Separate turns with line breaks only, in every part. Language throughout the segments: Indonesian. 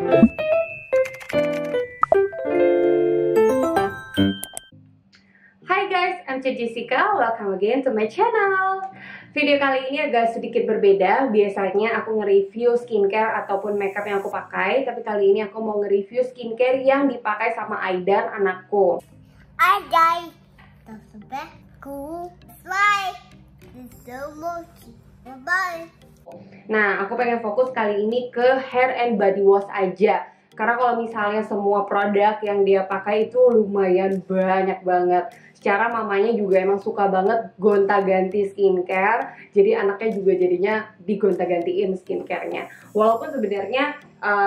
Hai guys, I'm Jessica. Welcome again to my channel. Video kali ini agak sedikit berbeda. Biasanya aku nge-review skincare ataupun makeup yang aku pakai, tapi kali ini aku mau nge-review skincare yang dipakai sama Aidan, anakku.
Hi guys, bye. Bye.
Nah, aku pengen fokus kali ini ke hair and body wash aja. Karena kalau misalnya semua produk yang dia pakai itu lumayan banyak banget. Secara mamanya juga emang suka banget gonta-ganti skincare. Jadi anaknya juga jadinya digonta-gantiin skincare-nya. Walaupun sebenarnya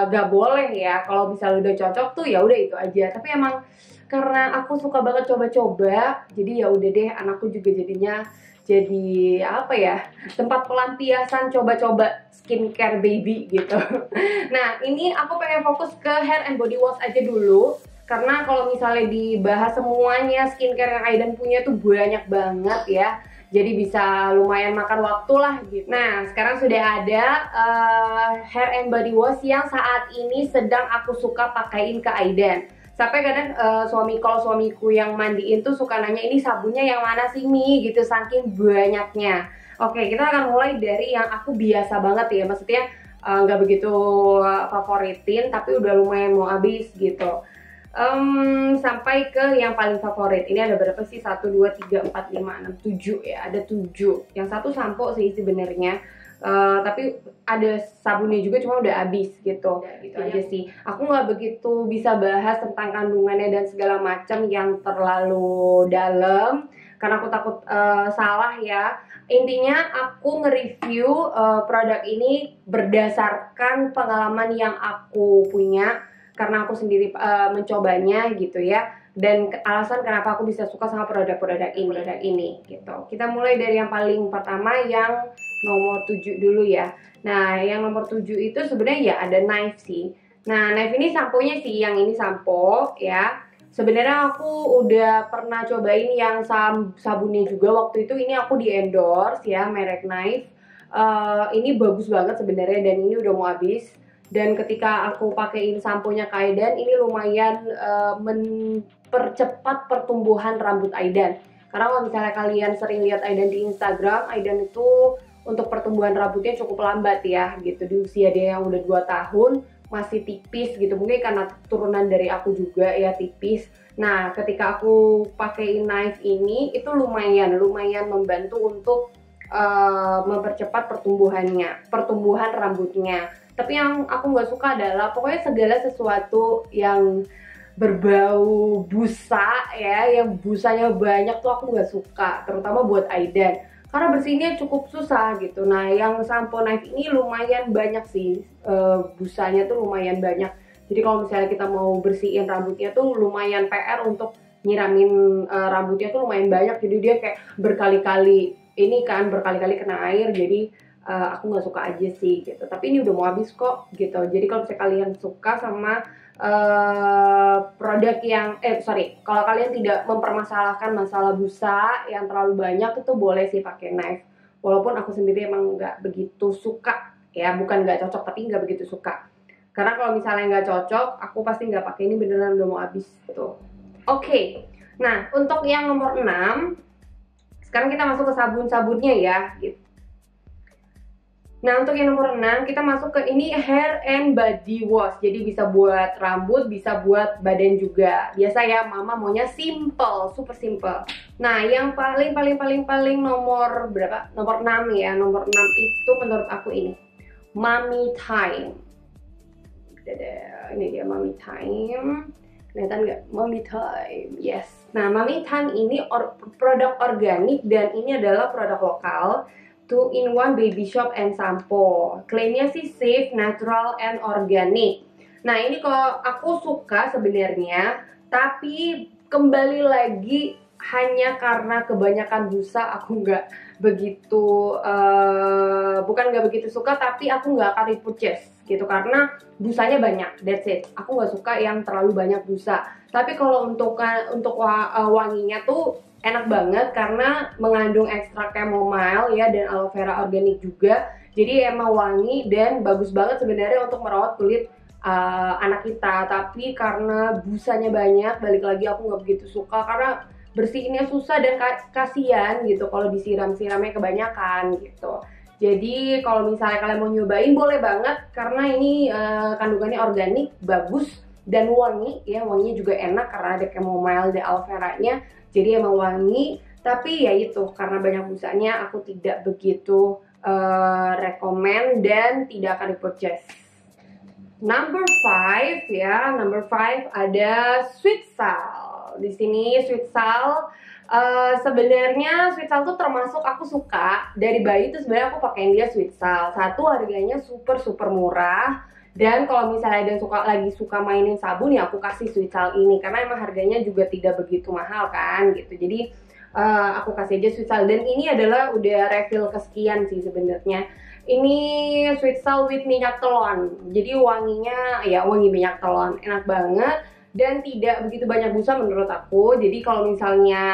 gak boleh ya. Kalau misalnya udah cocok tuh ya udah itu aja. Tapi emang karena aku suka banget coba-coba, jadi ya udah deh anakku juga jadinya jadi apa ya, tempat pelampiasan coba-coba skincare baby gitu. Nah, ini aku pengen fokus ke hair and body wash aja dulu. Karena kalau misalnya dibahas semuanya skincare yang Aidan punya tuh banyak banget ya. Jadi bisa lumayan makan waktu lah gitu. Nah, sekarang sudah ada hair and body wash yang saat ini sedang aku suka pakaiin ke Aidan. Sampai kadang kalau suamiku yang mandiin tuh suka nanya, ini sabunnya yang mana sih Mi? Gitu, saking banyaknya. Oke, kita akan mulai dari yang aku biasa banget ya. Maksudnya nggak begitu favoritin, tapi udah lumayan mau habis gitu. Sampai ke yang paling favorit. Ini ada berapa sih? 1, 2, 3, 4, 5, 6, 7 ya. Ada 7. Yang satu sampo sih sebenarnya. Tapi ada sabunnya juga, cuma udah habis gitu. Gitu aja sih. Aku nggak begitu bisa bahas tentang kandungannya dan segala macam yang terlalu dalam karena aku takut salah ya. Intinya aku nge-review produk ini berdasarkan pengalaman yang aku punya karena aku sendiri mencobanya gitu ya. Dan alasan kenapa aku bisa suka sama produk-produk ini gitu. Kita mulai dari yang paling pertama, yang nomor 7 dulu ya. Nah, yang nomor 7 itu sebenarnya ya ada Knife sih. Nah, Knife ini samponya sih, yang ini sampo ya. Sebenarnya aku udah pernah cobain yang sabunnya juga. Waktu itu ini aku di endorse ya, merek Knife. Ini bagus banget sebenarnya dan ini udah mau habis. Dan ketika aku pakein samponya ke Aidan, ini lumayan mempercepat pertumbuhan rambut Aidan. Karena kalau misalnya kalian sering lihat Aidan di Instagram, Aidan itu untuk pertumbuhan rambutnya cukup lambat ya gitu. Di usia dia yang udah 2 tahun masih tipis gitu. Mungkin karena turunan dari aku juga ya, tipis. Nah, ketika aku pakein Knife ini, itu lumayan membantu untuk mempercepat pertumbuhan rambutnya. Tapi yang aku nggak suka adalah pokoknya segala sesuatu yang berbau busa ya, yang busanya banyak tuh aku nggak suka, terutama buat Aidan karena bersihnya cukup susah gitu. Nah, yang sampo Knife ini lumayan banyak sih, busanya tuh lumayan banyak. Jadi kalau misalnya kita mau bersihin rambutnya tuh lumayan PR untuk nyiramin rambutnya tuh lumayan banyak. Jadi dia kayak berkali-kali kena air. Jadi aku nggak suka aja sih gitu. Tapi ini udah mau habis kok gitu. Jadi kalau misalnya kalian suka sama produk yang kalau kalian tidak mempermasalahkan masalah busa yang terlalu banyak, itu boleh sih pakai Knife. Walaupun aku sendiri emang nggak begitu suka ya, bukan nggak cocok tapi nggak begitu suka. Karena kalau misalnya nggak cocok, aku pasti nggak pakai. Ini beneran udah mau habis gitu. Oke. Nah, untuk yang nomor 6, sekarang kita masuk ke sabun-sabunnya ya gitu. Nah, untuk yang nomor 6 kita masuk ke ini hair and body wash. Jadi bisa buat rambut, bisa buat badan juga. Biasa ya, mama maunya simple, super simple. Nah, yang paling nomor berapa? Nomor 6 ya. Nomor 6 itu menurut aku ini Mommy Time. Ini dia Mommy Time. Kelihatan nggak? Mommy Time, yes. Nah, Mommy Time ini produk organik dan ini adalah produk lokal. 2-in-1 baby soap and shampoo. Klaimnya sih safe, natural, and organic. Nah, ini kalau aku suka sebenarnya, tapi kembali lagi hanya karena kebanyakan busa aku nggak begitu bukan nggak begitu suka, tapi aku nggak akan repurchase gitu karena busanya banyak. That's it. Aku nggak suka yang terlalu banyak busa. Tapi kalau untuk wanginya tuh enak banget karena mengandung ekstrak chamomile ya dan aloe vera organik juga. Jadi emang wangi dan bagus banget sebenarnya untuk merawat kulit anak kita. Tapi karena busanya banyak, balik lagi aku nggak begitu suka karena bersihinnya susah dan kasihan gitu kalau disiram-siramnya kebanyakan gitu. Jadi kalau misalnya kalian mau nyobain boleh banget karena ini kandungannya organik, bagus dan wangi ya, wanginya juga enak karena ada chamomile dan aloe vera-nya. Jadi emang wangi, tapi ya itu karena banyak busanya aku tidak begitu rekomen dan tidak akan di-purchase. Number 5 ya, number 5 ada sweet sal. Di sini sweet sal sebenarnya sweet sal tuh termasuk aku suka dari bayi tuh sebenarnya aku pakein dia sweet sal. Satu harganya super murah dan kalau misalnya ada lagi suka mainin sabun ya aku kasih sweet sal ini karena emang harganya juga tidak begitu mahal kan gitu. Jadi aku kasih aja sweet sal dan ini adalah udah refill kesekian sih sebenarnya. Ini sweet sal with minyak telon. Jadi wanginya ya wangi minyak telon, enak banget dan tidak begitu banyak busa menurut aku. Jadi kalau misalnya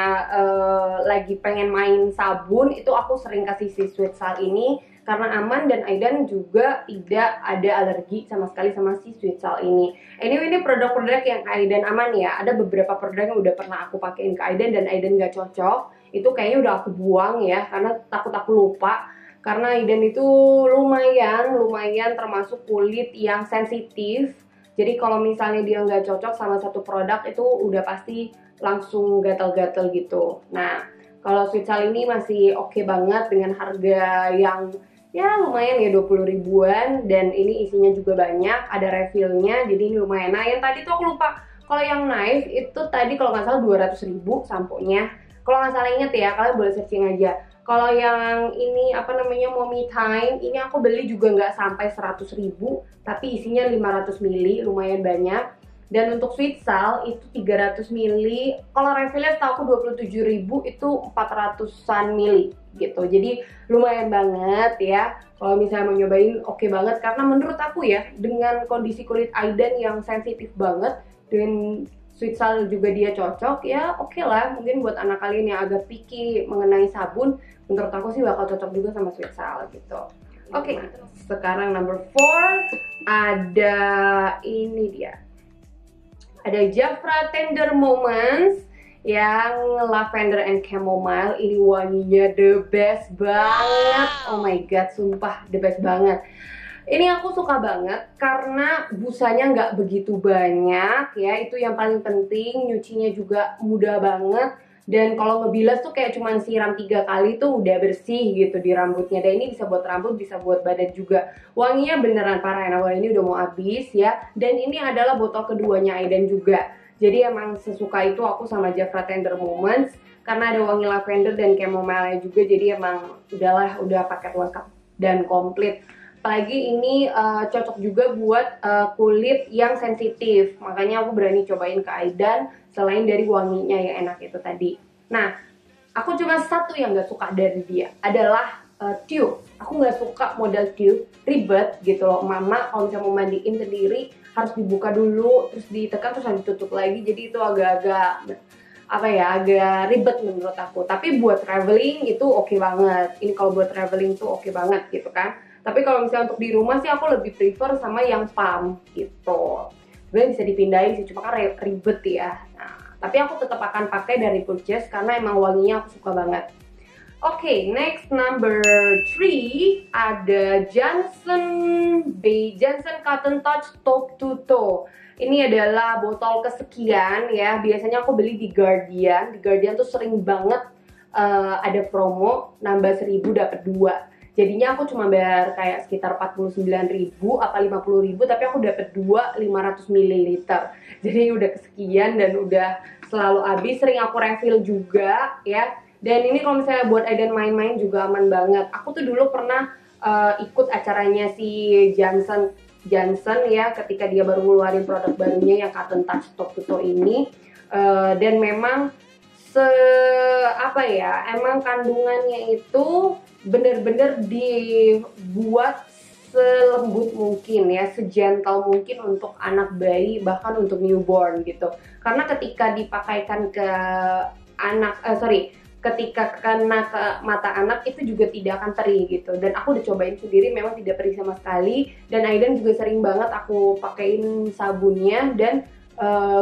lagi pengen main sabun itu aku sering kasih si sweet sal ini karena aman dan Aidan juga tidak ada alergi sama sekali sama si sweet sal ini. Anyway, ini produk-produk yang Aidan aman ya. Ada beberapa produk yang udah pernah aku pakein ke Aidan dan Aidan gak cocok. Itu kayaknya udah aku buang ya karena takut aku lupa. Karena Aidan itu lumayan termasuk kulit yang sensitif. Jadi kalau misalnya dia nggak cocok sama satu produk itu udah pasti langsung gatal-gatal gitu. Nah, kalau sweet sal ini masih oke banget dengan harga yang ya lumayan ya 20 ribuan dan ini isinya juga banyak, ada refillnya jadi ini lumayan. Nah, yang tadi tuh aku lupa. Kalau yang Nice itu tadi kalau nggak salah 200 ribu samponya. Kalau nggak salah inget ya, kalian boleh searching aja. Kalau yang ini apa namanya Mommy Time, ini aku beli juga nggak sampai 100 ribu, tapi isinya 500 ml, lumayan banyak. Dan untuk sweet sal itu 300 ml, kalau refillnya setahu aku 27 ribu itu 400-an ml gitu. Jadi lumayan banget ya. Kalau misalnya mau nyobain oke banget karena menurut aku ya dengan kondisi kulit Aidan yang sensitif banget dan sweet sal juga dia cocok ya oke lah. Mungkin buat anak kalian yang agak picky mengenai sabun, menurut aku sih bakal cocok juga sama sweet sal gitu. Oke, sekarang number 4 ada ini dia. Ada Jafra Tender Moments yang lavender and chamomile. Ini wanginya the best banget. Oh my god, sumpah the best banget. Ini aku suka banget karena busanya nggak begitu banyak ya, itu yang paling penting. Nyucinya juga mudah banget dan kalau ngebilas tuh kayak cuman siram 3 kali tuh udah bersih gitu di rambutnya. Dan ini bisa buat rambut, bisa buat badan juga. Wanginya beneran parah, nah ini udah mau habis ya. Dan ini adalah botol keduanya Aidan juga. Jadi emang sesuka itu aku sama Jafra Tender Moments karena ada wangi lavender dan chamomile juga. Jadi emang udah paket lengkap dan komplit. Apalagi ini cocok juga buat kulit yang sensitif. Makanya aku berani cobain ke Aidan selain dari wanginya yang enak itu tadi. Nah, aku cuma satu yang gak suka dari dia adalah tube. Aku gak suka model tube, ribet gitu loh. Mama kalau misalnya mau mandiin sendiri harus dibuka dulu, terus ditekan, terus harus ditutup lagi. Jadi itu agak-agak apa ya, agak ribet menurut aku. Tapi buat traveling itu oke banget. Ini kalau buat traveling tuh oke banget gitu kan. Tapi kalau misalnya untuk di rumah sih aku lebih prefer sama yang pump gitu. Sebenarnya bisa dipindahin sih, cuma kan ribet ya. Nah, tapi aku tetap akan pakai dari purchase karena emang wanginya aku suka banget. Oke, next number 3 ada Johnson Cotton Touch Top to Toe. Ini adalah botol kesekian ya. Biasanya aku beli di Guardian. Di Guardian tuh sering banget ada promo, nambah 1000 dapat 2. Jadinya aku cuma bayar kayak sekitar 49.000 apa 50.000, tapi aku dapat 500 ml. Jadi udah kesekian dan udah selalu habis. Sering aku refill juga ya. Dan ini kalau misalnya buat Aidan main-main juga aman banget. Aku tuh dulu pernah ikut acaranya si Johnson ya, ketika dia baru ngeluarin produk barunya yang Cotton Touch Top to Toe ini. Dan memang emang kandungannya itu bener-bener dibuat selembut mungkin ya, segentle mungkin untuk anak bayi, bahkan untuk newborn gitu. Karena ketika dipakaikan ke ketika kena ke mata anak itu juga tidak akan perih gitu. Dan aku udah cobain sendiri, memang tidak perih sama sekali. Dan Aidan juga sering banget aku pakein sabunnya, dan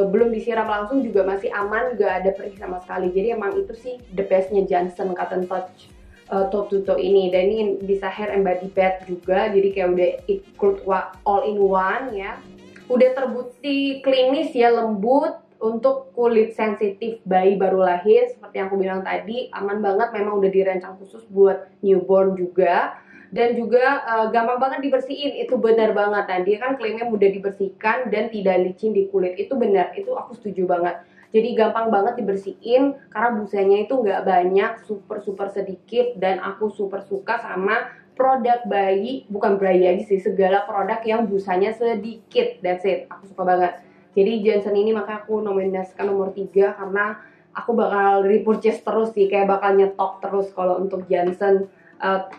belum disiram langsung juga masih aman, gak ada perih sama sekali. Jadi emang itu sih the bestnya Johnson Cotton Touch top to toe ini. Dan ini bisa hair and body pad juga, jadi kayak udah include all in one ya. Udah terbukti klinis ya, lembut untuk kulit sensitif bayi baru lahir. Seperti yang aku bilang tadi, aman banget, memang udah dirancang khusus buat newborn juga. Dan juga gampang banget dibersihin, itu benar banget. Nah, dia kan klaimnya mudah dibersihkan dan tidak licin di kulit, itu benar, itu aku setuju banget. Jadi gampang banget dibersihin karena busanya itu nggak banyak, super sedikit. Dan aku super suka sama produk bayi, bukan bayi aja sih, segala produk yang busanya sedikit, that's it, aku suka banget. Jadi Johnson ini makanya aku nominasikan nomor 3 karena aku bakal repurchase terus sih, kayak bakal nyetok terus kalau untuk Johnson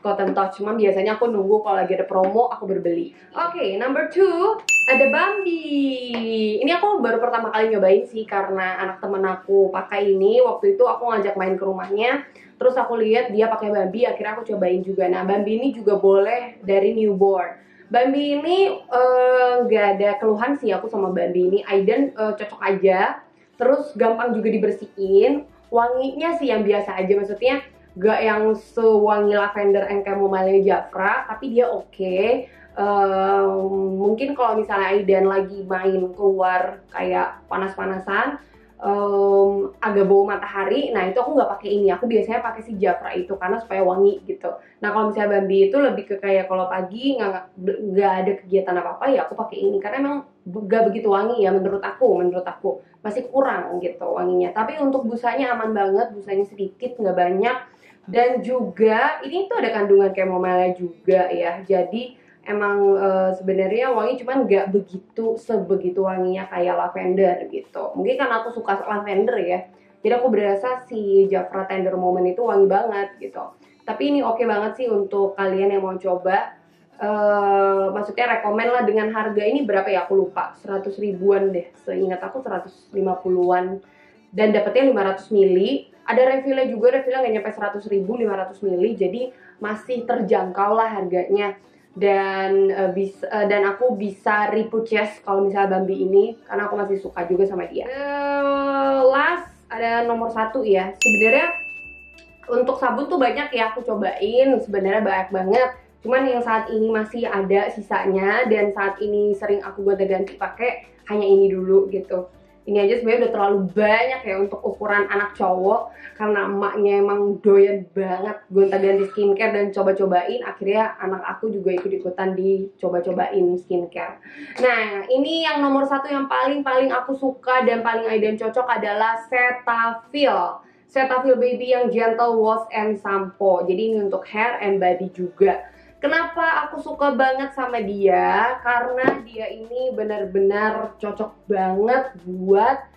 Cotton Touch. Cuma biasanya aku nunggu kalau lagi ada promo aku berbeli. Oke, number 2 ada Bambi. Ini aku baru pertama kali nyobain sih karena anak temen aku pakai ini. Waktu itu aku ngajak main ke rumahnya, terus aku lihat dia pakai Bambi, akhirnya aku cobain juga. Nah, Bambi ini juga boleh dari newborn. Bambi ini nggak ada keluhan sih aku sama Bambi ini. Aidan cocok aja. Terus gampang juga dibersihin. Wanginya sih yang biasa aja, maksudnya gak yang sewangi lavender and chamomile Jafra, tapi dia oke. Mungkin kalau misalnya Aidan lagi main keluar kayak panas-panasan, agak bau matahari, nah itu aku nggak pakai ini. Aku biasanya pakai si Jafra itu karena supaya wangi gitu. Nah kalau misalnya Bambi itu lebih ke kayak kalau pagi nggak ada kegiatan apa-apa ya aku pakai ini karena emang gak begitu wangi ya menurut aku masih kurang gitu wanginya. Tapi untuk busanya aman banget, busanya sedikit nggak banyak. Dan juga ini tuh ada kandungan chamomile juga ya, jadi emang sebenarnya wangi cuman nggak sebegitu wanginya kayak lavender gitu. Mungkin karena aku suka lavender ya, jadi aku berasa si Jafra Tender Moment itu wangi banget gitu. Tapi ini oke banget sih untuk kalian yang mau coba. Maksudnya rekomen lah. Dengan harga ini berapa ya aku lupa, 100 ribuan deh, seingat aku 150-an, dan dapetnya 500 ml. Ada refillnya juga, refillnya nggak nyampe 100 ribu, 500 ml, jadi masih terjangkau lah harganya. Dan dan aku bisa repurchase kalau misalnya Bambi ini karena aku masih suka juga sama dia. Last ada nomor 1 ya. Sebenarnya untuk sabun tuh banyak ya aku cobain, sebenarnya banyak banget. Cuman yang saat ini masih ada sisanya dan saat ini sering aku gonta-ganti pakai hanya ini dulu gitu. Ini aja sebenarnya udah terlalu banyak ya untuk ukuran anak cowok, karena emaknya emang doyan banget gonta-ganti skincare dan coba-cobain. Akhirnya anak aku juga ikut-ikutan dicoba-cobain skincare. Nah, ini yang nomor 1 yang paling aku suka dan paling Aidan cocok adalah Cetaphil. Cetaphil Baby yang Gentle Wash and Shampoo. Jadi ini untuk hair and body juga. Kenapa aku suka banget sama dia? Karena dia ini benar-benar cocok banget buat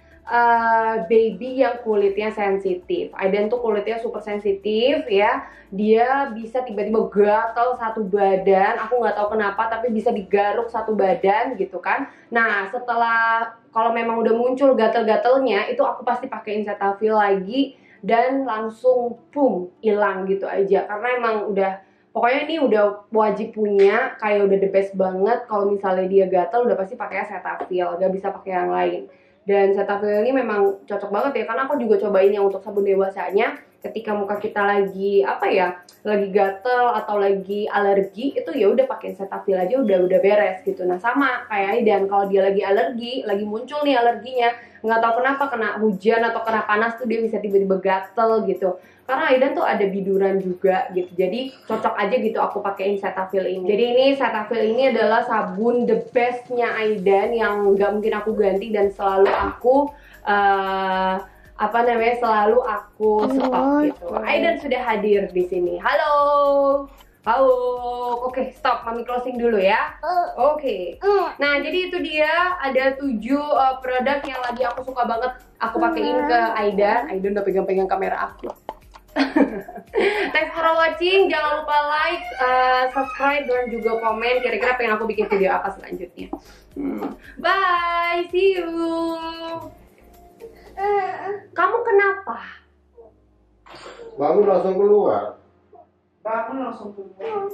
baby yang kulitnya sensitif. Aidan tuh kulitnya super sensitif ya. Dia bisa tiba-tiba gatal satu badan. Aku nggak tahu kenapa, tapi bisa digaruk satu badan gitu kan. Nah, setelah kalau memang udah muncul gatal-gatalnya, itu aku pasti pakein Cetaphil lagi dan langsung boom hilang gitu aja. Karena emang udah, pokoknya ini udah wajib punya, kayak udah the best banget. Kalau misalnya dia gatel udah pasti pakai Cetaphil, gak bisa pakai yang lain. Dan Cetaphil ini memang cocok banget ya, karena aku juga cobain yang untuk sabun dewasanya. Ketika muka kita lagi lagi gatel atau lagi alergi, itu ya udah pakai Cetaphil aja udah beres gitu. Nah sama kayak Aidan, kalau dia lagi alergi, lagi muncul nih alerginya, nggak tahu kenapa, kena hujan atau kena panas tuh dia bisa tiba-tiba gatel gitu. Karena Aidan tuh ada biduran juga gitu, jadi cocok aja gitu aku pakein Cetaphil ini. Jadi ini Cetaphil ini adalah sabun the bestnya Aidan yang nggak mungkin aku ganti dan selalu aku selalu aku stok gitu. Aidan sudah hadir di sini. Halo. Halo. Oke, stop. Mami closing dulu ya. Oke. Nah, jadi itu dia ada 7 produk yang lagi aku suka banget aku pakein ke Aidan. Aidan udah pegang-pegang kamera aku. Thanks for watching. Jangan lupa like, subscribe, dan juga komen kira-kira pengen aku bikin video apa selanjutnya. Bye, see you. Kamu kenapa?
Bangun langsung keluar.
Bangun langsung keluar.